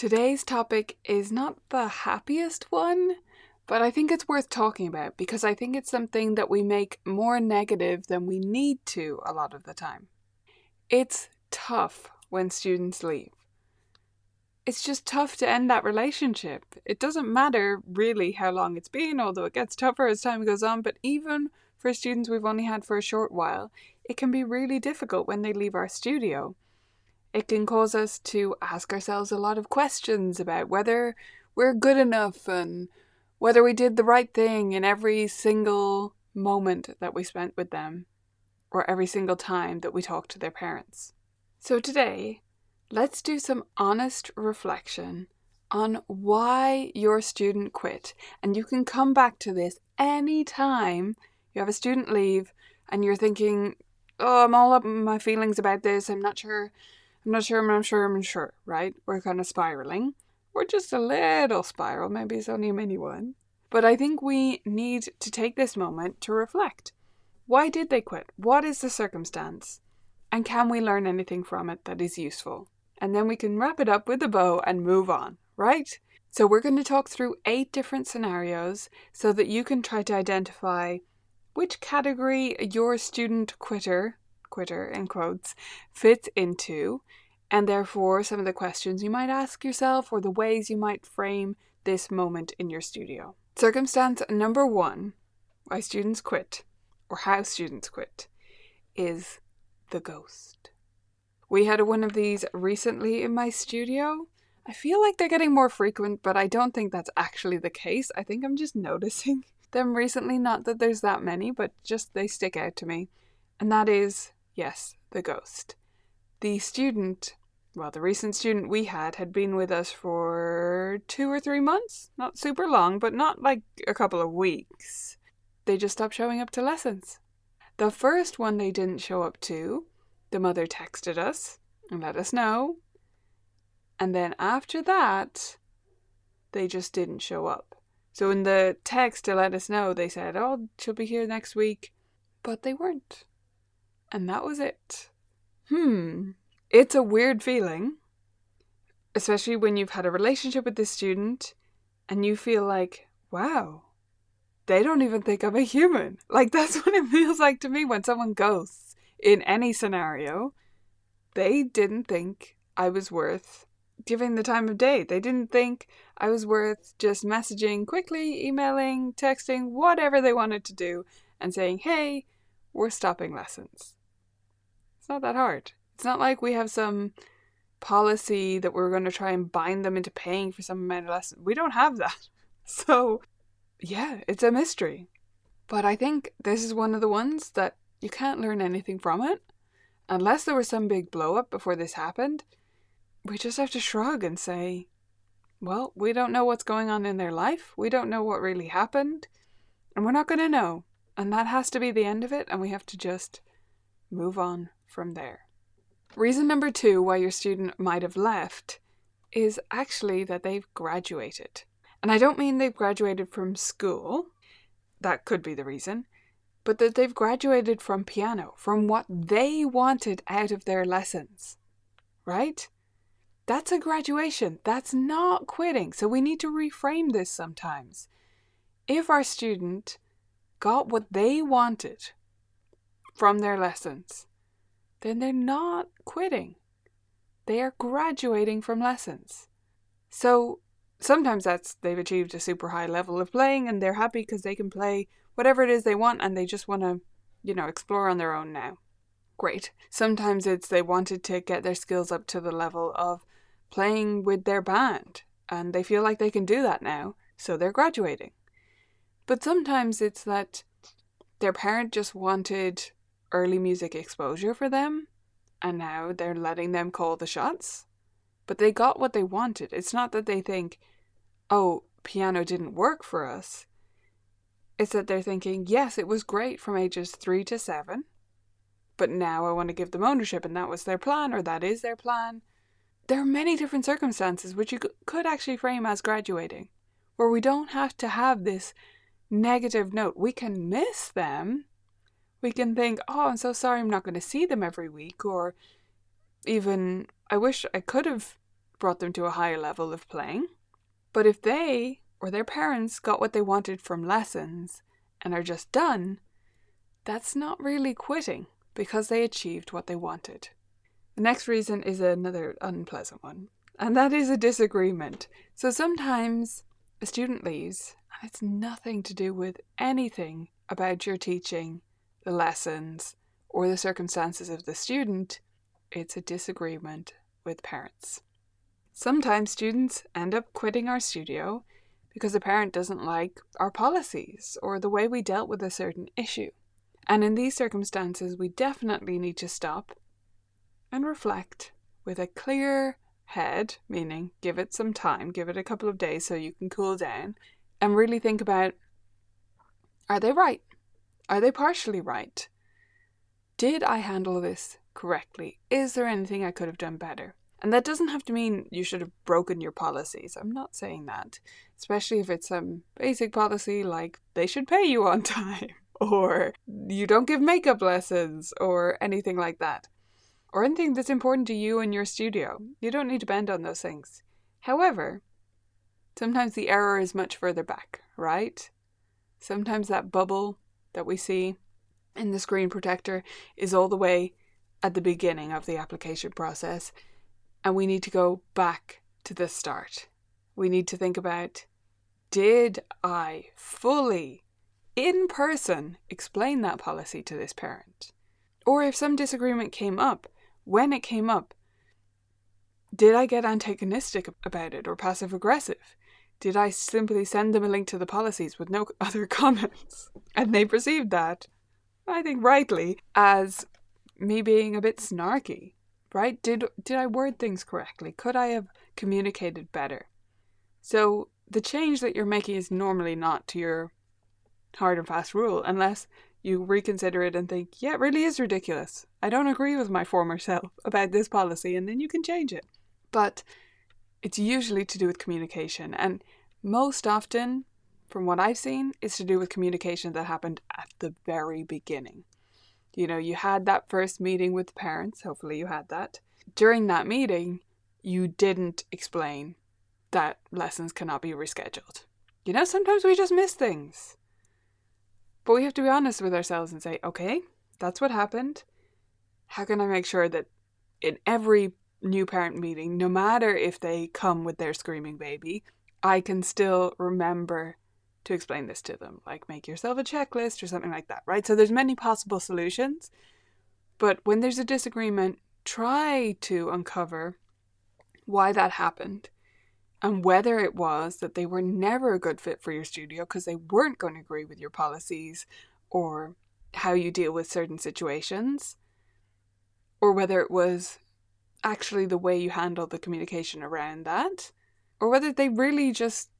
Today's topic is not the happiest one, but I think it's worth talking about because I think it's something that we make more negative than we need to a lot of the time. It's tough when students leave. It's just tough to end that relationship. It doesn't matter really how long it's been, although it gets tougher as time goes on, but even for students we've only had for a short while, it can be really difficult when they leave our studio. It can cause us to ask ourselves a lot of questions about whether we're good enough and whether we did the right thing in every single moment that we spent with them or every single time that we talked to their parents. So today, let's do some honest reflection on why your student quit. And you can come back to this anytime you have a student leave and you're thinking, oh, I'm all up in my feelings about this. I'm not sure, right? We're kind of spiraling. Or just a little spiral. Maybe it's only a mini one. But I think we need to take this moment to reflect. Why did they quit? What is the circumstance? And can we learn anything from it that is useful? And then we can wrap it up with a bow and move on, right? So we're going to talk through 8 different scenarios so that you can try to identify which category your student quitter in quotes, fits into, and therefore some of the questions you might ask yourself or the ways you might frame this moment in your studio. Circumstance number 1, why students quit, or how students quit, is the ghost. We had one of these recently in my studio. I feel like they're getting more frequent, but I don't think that's actually the case. I think I'm just noticing them recently, not that there's that many, but just they stick out to me. And that is, yes, the ghost. The recent student we had been with us for 2 or 3 months. Not super long, but not like a couple of weeks. They just stopped showing up to lessons. The first one they didn't show up to, the mother texted us and let us know. And then after that, they just didn't show up. So in the text to let us know, they said, oh, she'll be here next week. But they weren't. And that was it. It's a weird feeling, especially when you've had a relationship with this student and you feel like, wow, they don't even think I'm a human. Like, that's what it feels like to me when someone ghosts in any scenario. They didn't think I was worth giving the time of day. They didn't think I was worth just messaging quickly, emailing, texting, whatever they wanted to do, and saying, hey, we're stopping lessons. It's not that hard. It's not like we have some policy that we're going to try and bind them into paying for some amount of lessons. We don't have that. So, yeah, it's a mystery. But I think this is one of the ones that you can't learn anything from it. Unless there was some big blow up before this happened, we just have to shrug and say, well, we don't know what's going on in their life. We don't know what really happened. And we're not going to know. And that has to be the end of it. And we have to just move on from there. Reason number 2 why your student might have left is actually that they've graduated. And I don't mean they've graduated from school. That could be the reason. But that they've graduated from piano, from what they wanted out of their lessons. Right? That's a graduation. That's not quitting. So we need to reframe this sometimes. If our student got what they wanted from their lessons, then they're not quitting. They are graduating from lessons. So sometimes they've achieved a super high level of playing and they're happy because they can play whatever it is they want and they just want to, explore on their own now. Great. Sometimes it's they wanted to get their skills up to the level of playing with their band and they feel like they can do that now, so they're graduating. But sometimes it's that their parent just wanted early music exposure for them, and now they're letting them call the shots. But they got what they wanted. It's not that they think, oh, piano didn't work for us. It's that they're thinking, yes, it was great from ages 3 to 7, but now I want to give them ownership, and that was their plan, or that is their plan. There are many different circumstances which you could actually frame as graduating, where we don't have to have this negative note. We can miss them. We can think, oh, I'm so sorry I'm not going to see them every week, or even, I wish I could have brought them to a higher level of playing. But if they or their parents got what they wanted from lessons and are just done, that's not really quitting because they achieved what they wanted. The next reason is another unpleasant one, and that is a disagreement. So sometimes a student leaves, and it's nothing to do with anything about your teaching, the lessons, or the circumstances of the student. It's a disagreement with parents. Sometimes students end up quitting our studio because a parent doesn't like our policies or the way we dealt with a certain issue. And in these circumstances, we definitely need to stop and reflect with a clear head, meaning give it some time, give it a couple of days so you can cool down, and really think about, are they right? Are they partially right? Did I handle this correctly? Is there anything I could have done better? And that doesn't have to mean you should have broken your policies. I'm not saying that, especially if it's some basic policy like they should pay you on time, or you don't give makeup lessons, or anything like that. Or anything that's important to you and your studio. You don't need to bend on those things. However, sometimes the error is much further back, right? Sometimes that bubble that we see in the screen protector is all the way at the beginning of the application process, and we need to go back to the start. We need to think about, did I fully, in person, explain that policy to this parent? Or if some disagreement came up, when it came up, did I get antagonistic about it or passive aggressive? Did I simply send them a link to the policies with no other comments? And they perceived that, I think rightly, as me being a bit snarky, right? Did I word things correctly? Could I have communicated better? So the change that you're making is normally not to your hard and fast rule, unless you reconsider it and think, yeah, it really is ridiculous. I don't agree with my former self about this policy, and then you can change it. But it's usually to do with communication, and most often, from what I've seen, it's to do with communication that happened at the very beginning. You know, you had that first meeting with the parents, hopefully you had that. During that meeting, you didn't explain that lessons cannot be rescheduled. You know, sometimes we just miss things. But we have to be honest with ourselves and say, okay, that's what happened. How can I make sure that in every new parent meeting, no matter if they come with their screaming baby, I can still remember to explain this to them? Like make yourself a checklist or something like that, right? So there's many possible solutions. But when there's a disagreement, try to uncover why that happened. And whether it was that they were never a good fit for your studio because they weren't going to agree with your policies or how you deal with certain situations, or whether it was actually the way you handle the communication around that, or whether they really just,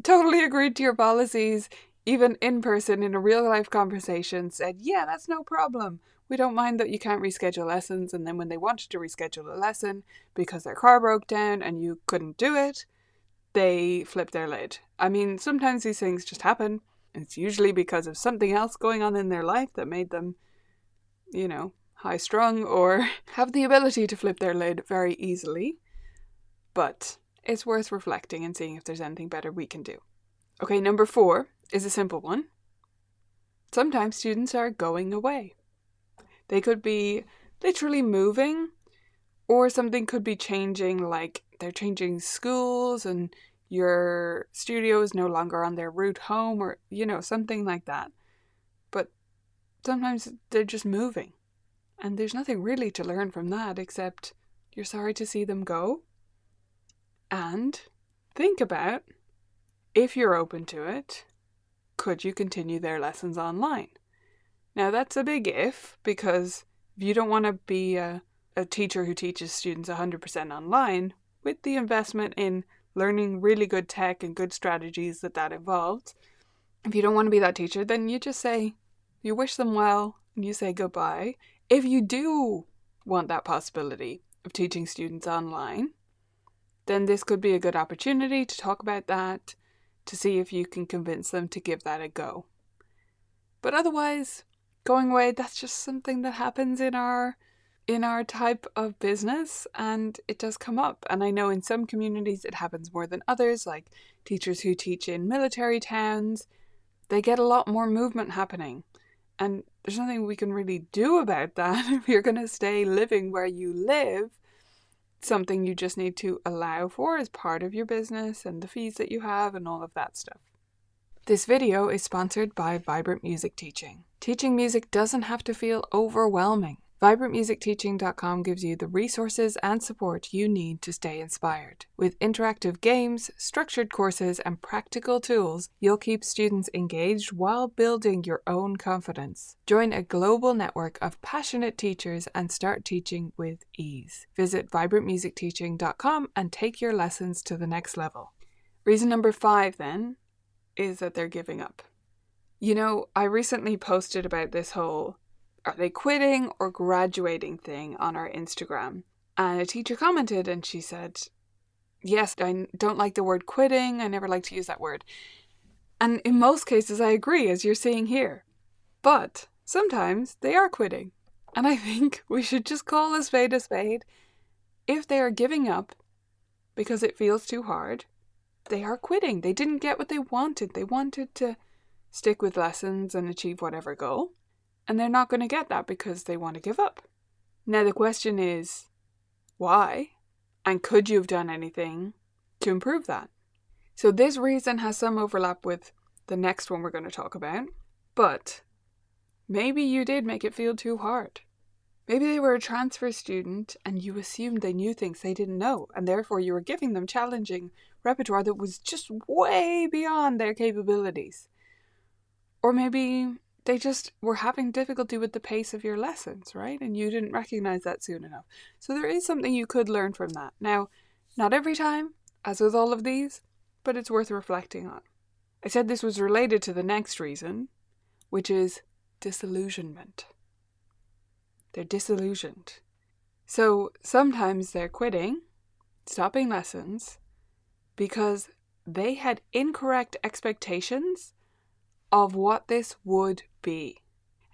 totally agreed to your policies, even in person in a real life conversation, said, yeah, that's no problem. We don't mind that you can't reschedule lessons. And then when they wanted to reschedule a lesson because their car broke down and you couldn't do it, they flipped their lid. I mean, sometimes these things just happen. It's usually because of something else going on in their life that made them, high strung or have the ability to flip their lid very easily. But it's worth reflecting and seeing if there's anything better we can do. Okay, number 4 is a simple one. Sometimes students are going away. They could be literally moving, or something could be changing, like they're changing schools and your studio is no longer on their route home, or, something like that. But sometimes they're just moving. And there's nothing really to learn from that except you're sorry to see them go. And think about, if you're open to it, could you continue their lessons online? Now that's a big if, because if you don't want to be a teacher who teaches students 100% online, with the investment in learning really good tech and good strategies that involves, if you don't want to be that teacher, then you just say, you wish them well, and you say goodbye. If you do want that possibility of teaching students online, then this could be a good opportunity to talk about that, to see if you can convince them to give that a go. But otherwise, going away, that's just something that happens in our in our type of business, and it does come up. And I know in some communities it happens more than others, like teachers who teach in military towns, they get a lot more movement happening. And there's nothing we can really do about that if you're going to stay living where you live. Something you just need to allow for as part of your business and the fees that you have and all of that stuff. This video is sponsored by Vibrant Music Teaching. Teaching music doesn't have to feel overwhelming. VibrantMusicTeaching.com gives you the resources and support you need to stay inspired. With interactive games, structured courses, and practical tools, you'll keep students engaged while building your own confidence. Join a global network of passionate teachers and start teaching with ease. Visit VibrantMusicTeaching.com and take your lessons to the next level. Reason number 5, then, is that they're giving up. You know, I recently posted about this whole "are they quitting or graduating" thing on our Instagram. And a teacher commented and she said, yes, I don't like the word quitting. I never like to use that word. And in most cases, I agree, as you're seeing here. But sometimes they are quitting. And I think we should just call a spade a spade. If they are giving up because it feels too hard, they are quitting. They didn't get what they wanted. They wanted to stick with lessons and achieve whatever goal. And they're not going to get that because they want to give up. Now the question is, why? And could you have done anything to improve that? So this reason has some overlap with the next one we're going to talk about. But maybe you did make it feel too hard. Maybe they were a transfer student and you assumed they knew things they didn't know. And therefore you were giving them challenging repertoire that was just way beyond their capabilities. Or maybe they just were having difficulty with the pace of your lessons, right? And you didn't recognize that soon enough. So there is something you could learn from that. Now, not every time, as with all of these, but it's worth reflecting on. I said this was related to the next reason, which is disillusionment. They're disillusioned. So sometimes they're quitting, stopping lessons, because they had incorrect expectations of what this would be.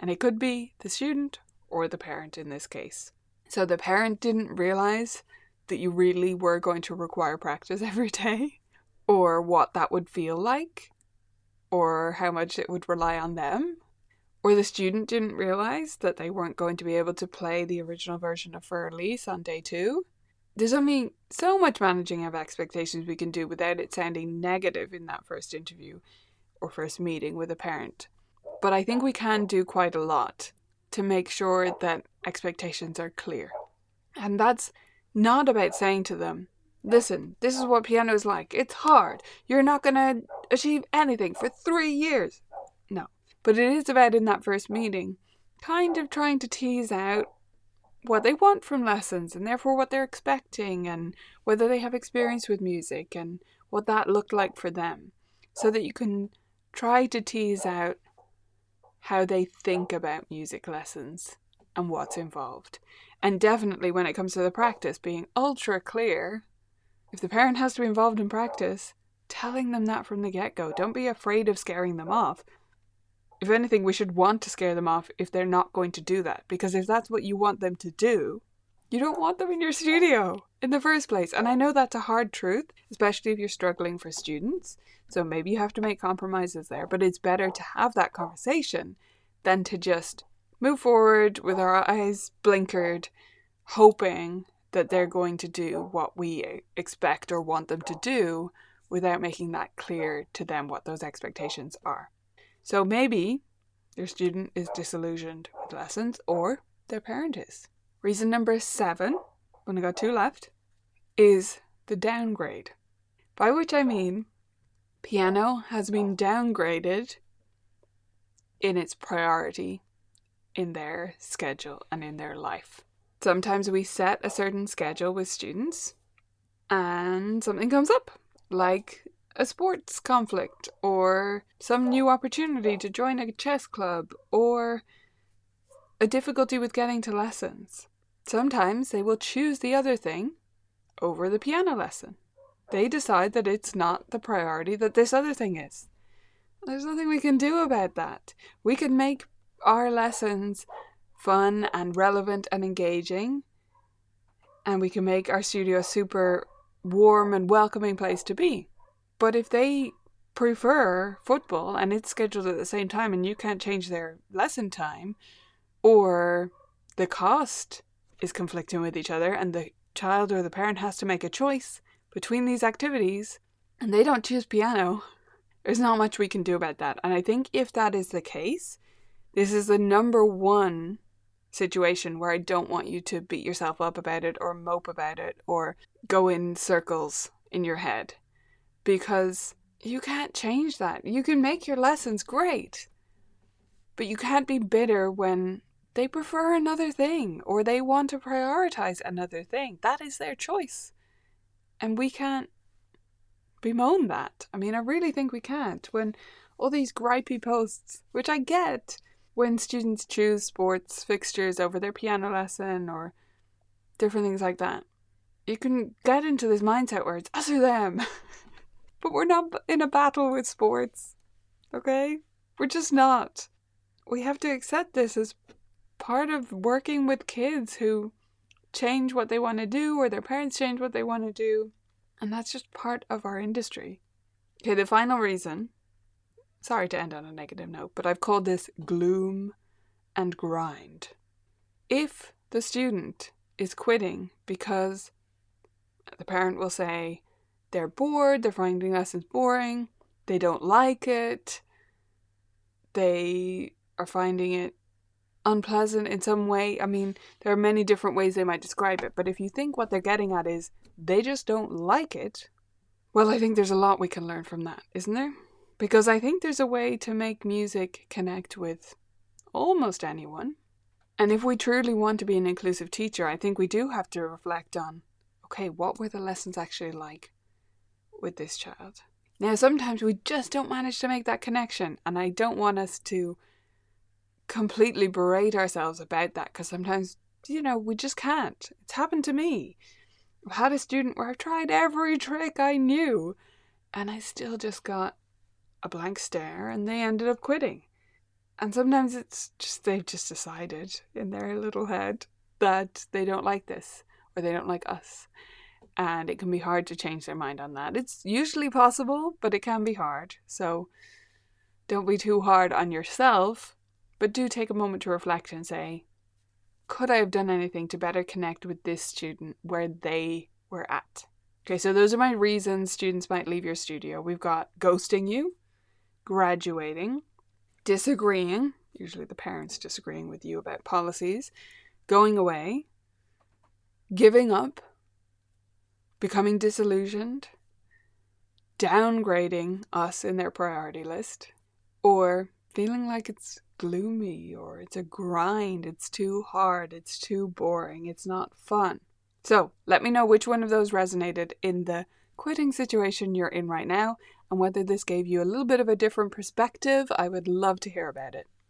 And it could be the student or the parent in this case. So the parent didn't realize that you really were going to require practice every day, or what that would feel like, or how much it would rely on them. Or the student didn't realize that they weren't going to be able to play the original version of Fur Elise on day 2. There's only so much managing of expectations we can do without it sounding negative in that first interview or first meeting with a parent. But I think we can do quite a lot to make sure that expectations are clear. And that's not about saying to them, listen, this is what piano is like. It's hard. You're not going to achieve anything for 3 years. No. But it is about, in that first meeting, kind of trying to tease out what they want from lessons and therefore what they're expecting and whether they have experience with music and what that looked like for them, so that you can try to tease out how they think about music lessons and what's involved. And definitely when it comes to the practice, being ultra clear. If the parent has to be involved in practice, telling them that from the get-go. Don't be afraid of scaring them off. If anything, we should want to scare them off if they're not going to do that. Because if that's what you want them to do, you don't want them in your studio in the first place. And I know that's a hard truth, especially if you're struggling for students. So maybe you have to make compromises there. But it's better to have that conversation than to just move forward with our eyes blinkered, hoping that they're going to do what we expect or want them to do without making that clear to them what those expectations are. So maybe your student is disillusioned with lessons, or their parent is. Reason number 7, I've only got 2 left, is the downgrade. By which I mean piano has been downgraded in its priority in their schedule and in their life. Sometimes we set a certain schedule with students and something comes up, like a sports conflict or some new opportunity to join a chess club or a difficulty with getting to lessons. Sometimes they will choose the other thing over the piano lesson. They decide that it's not the priority that this other thing is. There's nothing we can do about that. We can make our lessons fun and relevant and engaging, and we can make our studio a super warm and welcoming place to be. But if they prefer football and it's scheduled at the same time and you can't change their lesson time, or the cost is conflicting with each other and the child or the parent has to make a choice between these activities and they don't choose piano, there's not much we can do about that. And I think if that is the case, this is the number one situation where I don't want you to beat yourself up about it or mope about it or go in circles in your head, because you can't change that. You can make your lessons great, but you can't be bitter when they prefer another thing or they want to prioritize another thing. That is their choice. And we can't bemoan that. I mean, I really think we can't. When all these gripey posts, which I get, when students choose sports fixtures over their piano lesson or different things like that, you can get into this mindset where it's us or them. But we're not in a battle with sports, okay? We're just not. We have to accept this as part of working with kids who change what they want to do or their parents change what they want to do. And that's just part of our industry. Okay, the final reason, sorry to end on a negative note, but I've called this gloom and grind. If the student is quitting because the parent will say they're bored, they're finding lessons boring, they don't like it, they are finding it unpleasant in some way. I mean, there are many different ways they might describe it, but if you think what they're getting at is they just don't like it, well, I think there's a lot we can learn from that, isn't there? Because I think there's a way to make music connect with almost anyone. And if we truly want to be an inclusive teacher, I think we do have to reflect on, okay, what were the lessons actually like with this child? Now, sometimes we just don't manage to make that connection, and I don't want us to completely berate ourselves about that, because sometimes, we just can't. It's happened to me. I've had a student where I've tried every trick I knew, and I still just got a blank stare, and they ended up quitting. And sometimes it's just they've just decided in their little head that they don't like this, or they don't like us. And it can be hard to change their mind on that. It's usually possible, but it can be hard. So don't be too hard on yourself, but do take a moment to reflect and say, could I have done anything to better connect with this student where they were at? Okay, so those are my reasons students might leave your studio. We've got ghosting you, graduating, disagreeing, usually the parents disagreeing with you about policies, going away, giving up, becoming disillusioned, downgrading us in their priority list, or feeling like it's gloomy or it's a grind, it's too hard, it's too boring, it's not fun. So let me know which one of those resonated in the quitting situation you're in right now, and whether this gave you a little bit of a different perspective. I would love to hear about it.